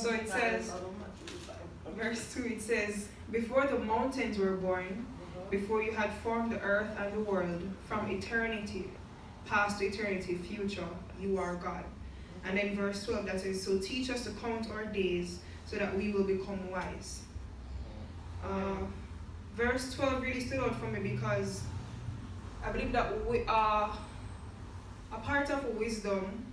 So it says, verse 2, it says, before the mountains were born, before you had formed the earth and the world, from eternity past to eternity future, you are God. And then verse 12 that says, so teach us to count our days so that we will become wise. Verse 12 really stood out for me because I believe that a part of wisdom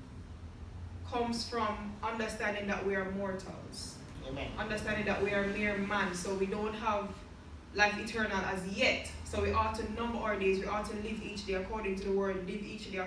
comes from understanding that we are mortals. Amen. Understanding that we are mere man, so we don't have life eternal as yet. So we ought to number our days, we ought to live each day according to the word, live each day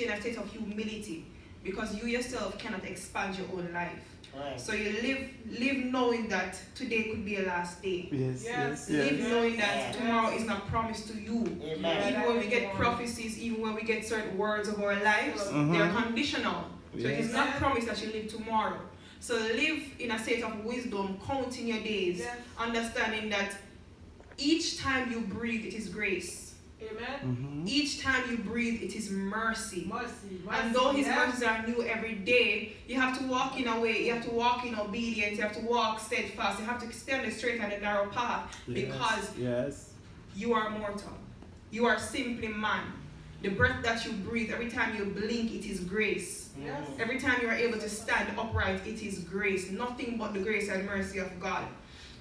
in a state of humility, because you yourself cannot expand your own life. Right. So you live knowing that today could be a last day. Yes. Live knowing that tomorrow is not promised to you. Amen. Even when we get prophecies, even when we get certain words of our lives, they are conditional. So it is not promised that you live tomorrow. So live in a state of wisdom, counting your days, understanding that each time you breathe, it is grace. Amen. Each time you breathe, it is mercy. Mercy. And though his mercies are new every day, you have to walk in a way, you have to walk in obedience, you have to walk steadfast, you have to stay on the straight and the narrow path, because you are mortal. You are simply man. The breath that you breathe, every time you blink, it is grace. Yes. Every time you are able to stand upright, it is grace. Nothing but the grace and mercy of God.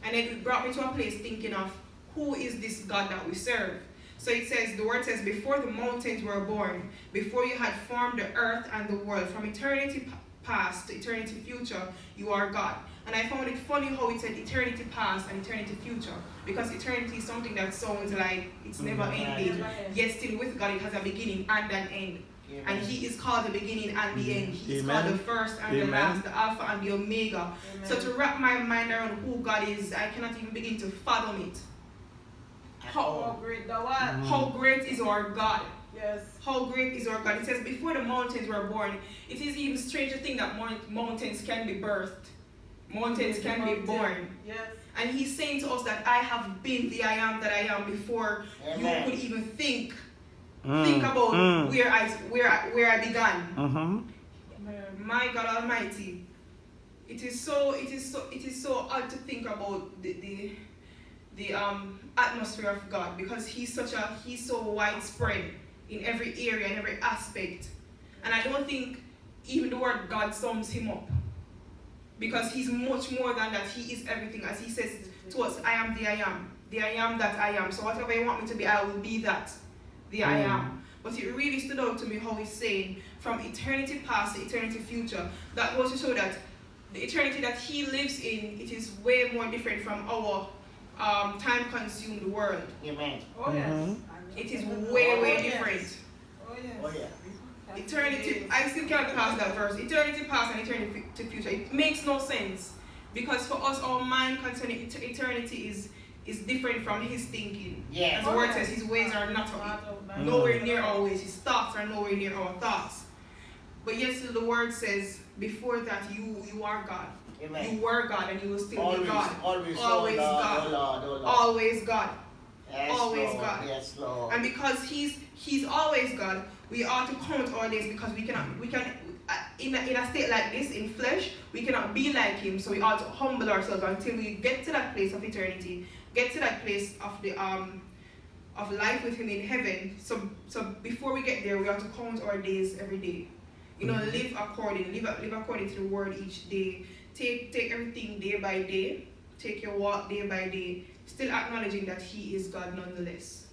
And it brought me to a place thinking of, who is this God that we serve? So it says, the word says, before the mountains were born, before you had formed the earth and the world, from eternity past to eternity future, you are God. And I found it funny how it said eternity past and eternity future, because eternity is something that sounds like it's never ending, yet still with God it has a beginning and an end. Amen. And he is called the beginning and the end. He is called the first and the last, the alpha and the omega. So to wrap my mind around who God is, I cannot even begin to fathom it. How great thou art. How great is our God. Yes. How great is our God. It says before the mountains were born. It is even strange to think that mountains can be birthed. Mountains can be born. Yes. And he's saying to us that I have been the I am that I am before you could even think. Think about where I began. My God Almighty. It is so odd to think about the atmosphere of God, because he's so widespread in every area and every aspect. And I don't think even the word God sums him up, because he's much more than that. He is everything. As he says to us, I am the I am that I am. So whatever you want me to be, I will be that, the I am. But it really stood out to me how he's saying from eternity past to eternity future. That goes to show that the eternity that he lives in, it is way more different from our time-consumed world. Amen. Oh yes. It is way different. Oh yes. Oh yeah. Eternity, I still can't pass that verse. Eternity past and eternity future. It makes no sense, because for us, our mind concerning eternity is different from his thinking. Yes. As the word says, his ways are not nowhere near our ways. His thoughts are nowhere near our thoughts. But yet still the word says, before that you are God. Amen. You were God and you will still Always, be God. always, Always oh Lord, God. oh Lord, oh Lord. Always God. Yes, Always Lord. God. Yes, Lord. And because he's always God, we ought to count our days, because we can in a state like this in flesh, we cannot be like him. So we ought to humble ourselves until we get to that place of eternity, get to that place of the of life with him in heaven. So before we get there, we ought to count our days every day. You know, live according to the word each day. Take everything day by day. Take your walk day by day. Still acknowledging that he is God nonetheless.